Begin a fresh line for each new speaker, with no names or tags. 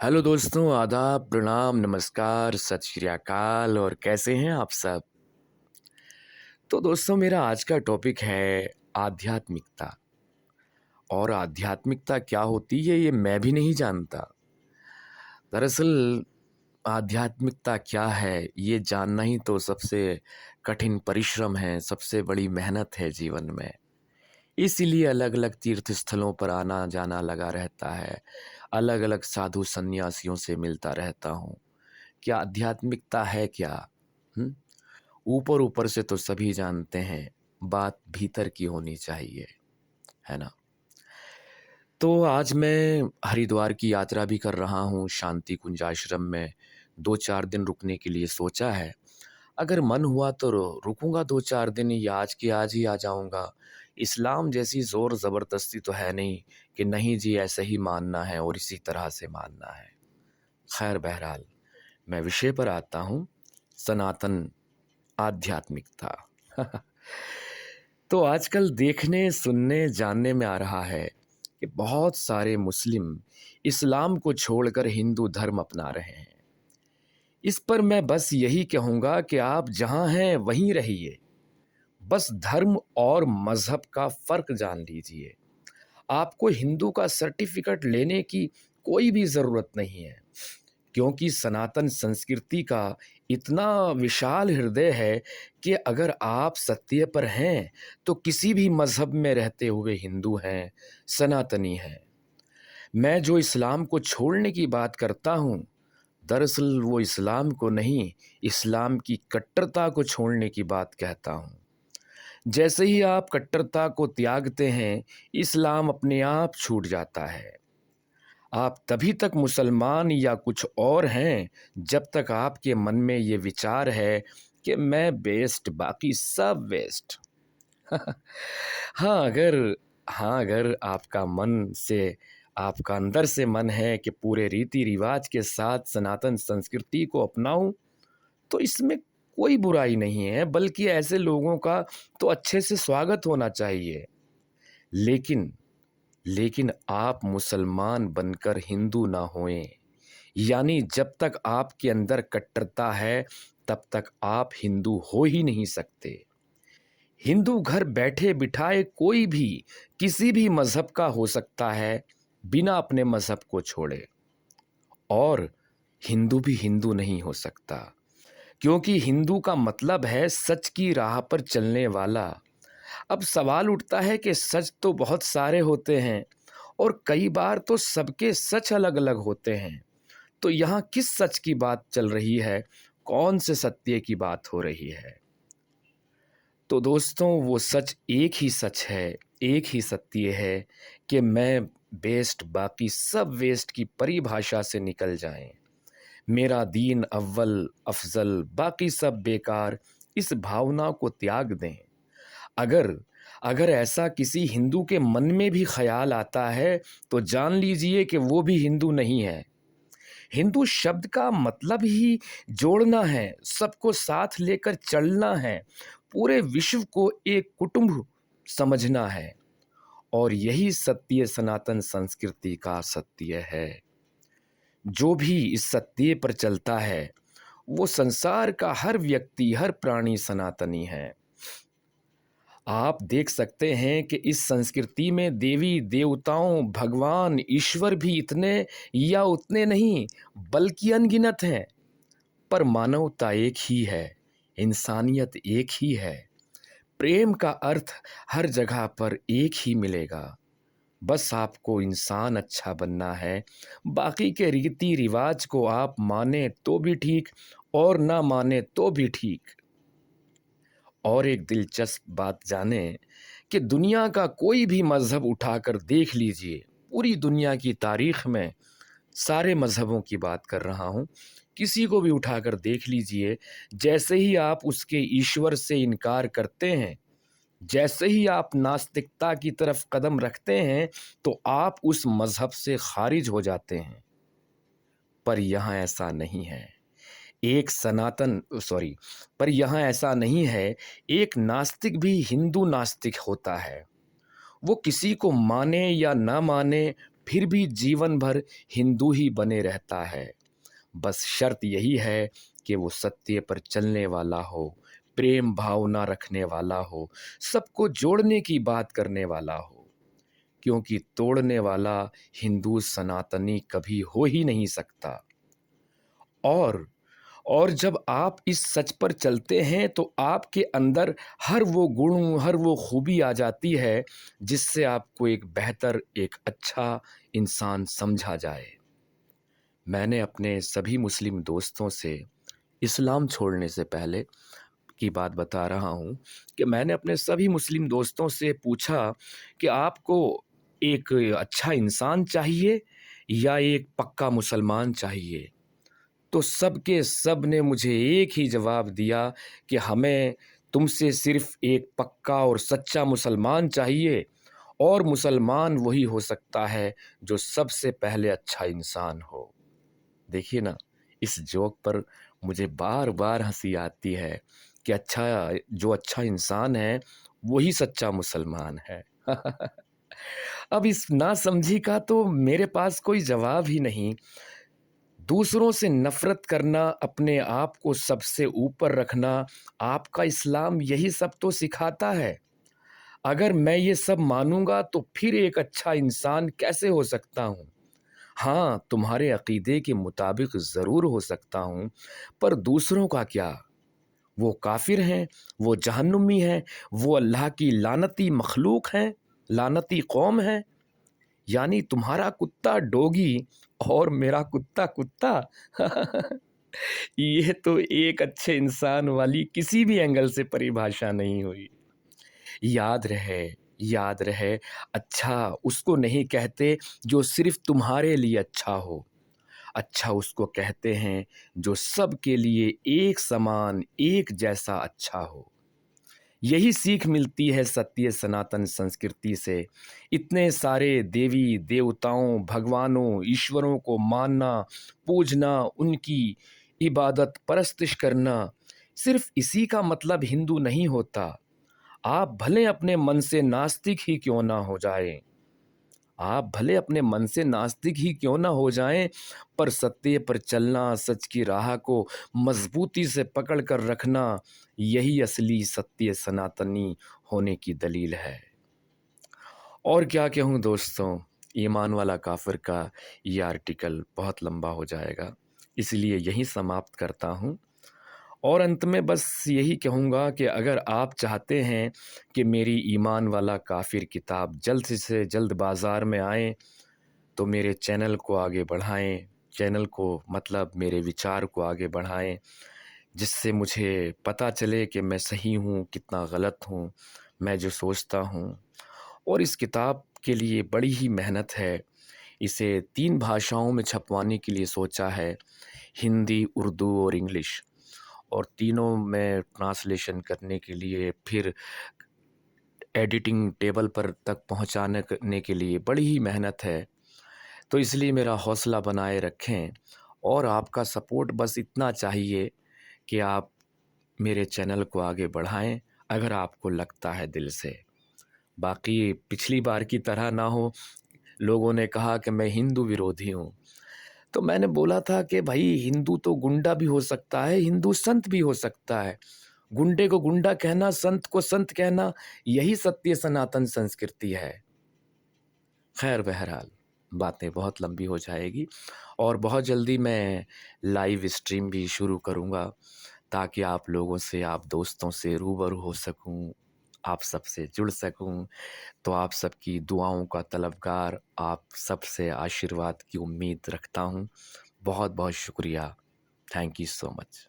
Hello दोस्तों, आदाब, प्रणाम, नमस्कार, सत श्री अकाल और कैसे हैं आप सब? तो दोस्तों मेरा आज का टॉपिक है आध्यात्मिकता। और आध्यात्मिकता क्या होती है ये मैं भी नहीं जानता। दरअसल आध्यात्मिकता क्या है ये जानना ही तो सबसे कठिन परिश्रम है, सबसे बड़ी मेहनत है जीवन में। इसीलिए अलग-अलग तीर्थ स्थलों पर आना-जाना लगा रहता है। अलग-अलग साधु संन्यासियों से मिलता रहता हूँ। क्या आध्यात्मिकता है क्या? हुँ? ऊपर-ऊपर से तो सभी जानते हैं, बात भीतर की होनी चाहिए, है ना? तो आज मैं हरिद्वार की यात्रा भी कर रहा हूँ, शांति कुंज आश्रम में 2-4 दिन रुकने के लिए सोचा है। अगर मन हुआ तो रुकूँगा 2-4 दिन या आज के आज ही आ जाऊँगा। इस्लाम जैसी ज़ोर ज़बरदस्ती तो है नहीं कि नहीं जी ऐसे ही मानना है और इसी तरह से मानना है। ख़ैर बहरहाल, मैं विषय पर आता हूँ, सनातन आध्यात्मिकता। तो आजकल देखने, सुनने, जानने में आ रहा है कि बहुत सारे मुस्लिम इस्लाम को छोड़कर हिंदू धर्म अपना रहे हैं। इस पर मैं बस यही कहूँगा कि आप जहाँ हैं वहीं रहिए। बस धर्म और मज़हब का फ़र्क जान लीजिए। आपको हिंदू का सर्टिफ़िकेट लेने की कोई भी ज़रूरत नहीं है। क्योंकि सनातन संस्कृति का इतना विशाल हृदय है कि अगर आप सत्य पर हैं, तो किसी भी मज़हब में रहते हुए हिंदू हैं, सनातनी हैं। मैं जो इस्लाम को छोड़ने की बात करता हूँ, दरअसल वो इस्लाम को नहीं, इस्लाम की कट्टरता को छोड़ने की बात कहता हूँ। जैसे ही आप कट्टरता को त्यागते हैं, इस्लाम अपने आप छूट जाता है। आप तभी तक मुसलमान या कुछ और हैं जब तक आपके मन में ये विचार है कि मैं बेस्ट बाकी सब वेस्ट। हाँ अगर अगर आपका मन से आपका अंदर से मन है कि पूरे रीति रिवाज के साथ सनातन संस्कृति को अपनाऊं तो इसमें कोई बुराई नहीं है, बल्कि ऐसे लोगों का तो अच्छे से स्वागत होना चाहिए। लेकिन लेकिन आप मुसलमान बनकर हिंदू ना होएं। यानी जब तक आपके अंदर कट्टरता है, तब तक आप हिंदू हो ही नहीं सकते। हिंदू घर बैठे बिठाए कोई भी किसी भी मज़हब का हो सकता है, बिना अपने मज़हब को छोड़े। और हिंदू भी हिंदू नहीं हो सकता, क्योंकि हिंदू का मतलब है सच की राह पर चलने वाला। अब सवाल उठता है कि सच तो बहुत सारे होते हैं और कई बार तो सबके सच अलग-अलग होते हैं। तो यहाँ किस सच की बात चल रही है? कौन से सत्य की बात हो रही है? तो दोस्तों वो सच एक ही सच है, एक ही सत्य है कि मैं बेस्ट बाकी सब वेस्ट की परिभाषा से निकल जाएँ। मेरा दीन अव्वल अफ़ज़ल बाकी सब बेकार, इस भावना को त्याग दें। अगर अगर ऐसा किसी हिंदू के मन में भी ख़्याल आता है, तो जान लीजिए कि वो भी हिंदू नहीं है। हिंदू शब्द का मतलब ही जोड़ना है, सबको साथ लेकर चलना है, पूरे विश्व को एक कुटुंब समझना है। और यही सत्य सनातन संस्कृति का सत्य है। जो भी इस सत्य पर चलता है, वो संसार का हर व्यक्ति, हर प्राणी सनातनी है। आप देख सकते हैं कि इस संस्कृति में देवी देवताओं, भगवान, ईश्वर भी इतने या उतने नहीं, बल्कि अनगिनत हैं। पर मानवता एक ही है, इंसानियत एक ही है। प्रेम का अर्थ हर जगह पर एक ही मिलेगा। बस आपको इंसान अच्छा बनना है। बाकी के रीति रिवाज को आप माने तो भी ठीक और ना माने तो भी ठीक। और एक दिलचस्प बात जानें कि दुनिया का कोई भी मज़हब उठाकर देख लीजिए, पूरी दुनिया की तारीख़ में सारे मज़हबों की बात कर रहा हूँ, किसी को भी उठाकर देख लीजिए, जैसे ही आप उसके ईश्वर से इनकार करते हैं, जैसे ही आप नास्तिकता की तरफ कदम रखते हैं, तो आप उस मज़हब से ख़ारिज हो जाते हैं। पर यहाँ ऐसा नहीं है। एक सनातन सॉरी पर यहाँ ऐसा नहीं है, एक नास्तिक भी हिंदू नास्तिक होता है। वो किसी को माने या ना माने, फिर भी जीवन भर हिंदू ही बने रहता है। बस शर्त यही है कि वो सत्य पर चलने वाला हो, प्रेम भावना रखने वाला हो, सबको जोड़ने की बात करने वाला हो, क्योंकि तोड़ने वाला हिंदू सनातनी कभी हो ही नहीं सकता। और और जब आप इस सच पर चलते हैं तो आपके अंदर हर वो गुण, हर वो खूबी आ जाती है जिससे आपको एक बेहतर, एक अच्छा इंसान समझा जाए। मैंने अपने सभी मुस्लिम दोस्तों से इस्लाम छोड़ने से पहले की बात बता रहा हूँ कि मैंने अपने सभी मुस्लिम दोस्तों से पूछा कि आपको एक अच्छा इंसान चाहिए या एक पक्का मुसलमान चाहिए? तो सब के सब ने मुझे एक ही जवाब दिया कि हमें तुमसे सिर्फ एक पक्का और सच्चा मुसलमान चाहिए, और मुसलमान वही हो सकता है जो सबसे पहले अच्छा इंसान हो। देखिए ना, इस जोक पर मुझे बार-बार हँसी आती है कि जो अच्छा इंसान है, वही सच्चा मुसलमान है। अब इस नासमझी का तो मेरे पास कोई जवाब ही नहीं। दूसरों से नफ़रत करना, अपने आप को सबसे ऊपर रखना, आपका इस्लाम यही सब तो सिखाता है। अगर मैं ये सब मानूँगा तो फिर एक अच्छा इंसान कैसे हो सकता हूँ? हाँ, तुम्हारे अक़ीदे के मुताबिक ज़रूर हो सकता हूँ, पर दूसरों का क्या? वो काफ़िर हैं, वो जहन्नुमी हैं, वो अल्लाह की लानती मख़लूक़ हैं, लानती कौम है। यानी तुम्हारा कुत्ता डॉगी और मेरा कुत्ता कुत्ता। ये तो एक अच्छे इंसान वाली किसी भी एंगल से परिभाषा नहीं हुई। याद रहे, याद रहे, अच्छा उसको नहीं कहते जो सिर्फ़ तुम्हारे लिए अच्छा हो। अच्छा उसको कहते हैं जो सबके लिए एक समान, एक जैसा अच्छा हो। यही सीख मिलती है सत्य सनातन संस्कृति से। इतने सारे देवी देवताओं, भगवानों, ईश्वरों को मानना, पूजना, उनकी इबादत परस्तिश करना, सिर्फ इसी का मतलब हिंदू नहीं होता। आप भले अपने मन से नास्तिक ही क्यों ना हो जाएं, आप भले अपने मन से नास्तिक ही क्यों ना हो जाएं, पर सत्य पर चलना, सच की राह को मजबूती से पकड़ कर रखना, यही असली सत्य सनातनी होने की दलील है। और क्या कहूँ दोस्तों, ईमान वाला काफिर का ये आर्टिकल बहुत लंबा हो जाएगा, इसलिए यहीं समाप्त करता हूँ। और अंत में बस यही कहूँगा कि अगर आप चाहते हैं कि मेरी ईमान वाला काफिर किताब जल्द से जल्द बाज़ार में आए, तो मेरे चैनल को आगे बढ़ाएँ, चैनल को मतलब मेरे विचार को आगे बढ़ाएँ, जिससे मुझे पता चले कि मैं सही हूँ, कितना गलत हूँ, मैं जो सोचता हूँ। और इस किताब के लिए बड़ी ही मेहनत है, इसे 3 भाषाओं में छपवाने के लिए सोचा है, हिंदी, उर्दू और इंग्लिश। और तीनों में ट्रांसलेशन करने के लिए, फिर एडिटिंग टेबल पर तक पहुँचाने करने के लिए बड़ी ही मेहनत है। तो इसलिए मेरा हौसला बनाए रखें, और आपका सपोर्ट बस इतना चाहिए कि आप मेरे चैनल को आगे बढ़ाएँ, अगर आपको लगता है दिल से। बाकी पिछली बार की तरह ना हो, लोगों ने कहा कि मैं हिंदू विरोधी हूँ। तो मैंने बोला था कि भाई हिंदू तो गुंडा भी हो सकता है, हिंदू संत भी हो सकता है। गुंडे को गुंडा कहना, संत को संत कहना, यही सत्य सनातन संस्कृति है। खैर बहरहाल, बातें बहुत लंबी हो जाएगी, और बहुत जल्दी मैं लाइव स्ट्रीम भी शुरू करूँगा, ताकि आप लोगों से, आप दोस्तों से रूबरू हो सकूँ, आप सबसे जुड़ सकूँ। तो आप सबकी दुआओं का तलबगार, आप सबसे आशीर्वाद की उम्मीद रखता हूँ। बहुत बहुत शुक्रिया। Thank you so much.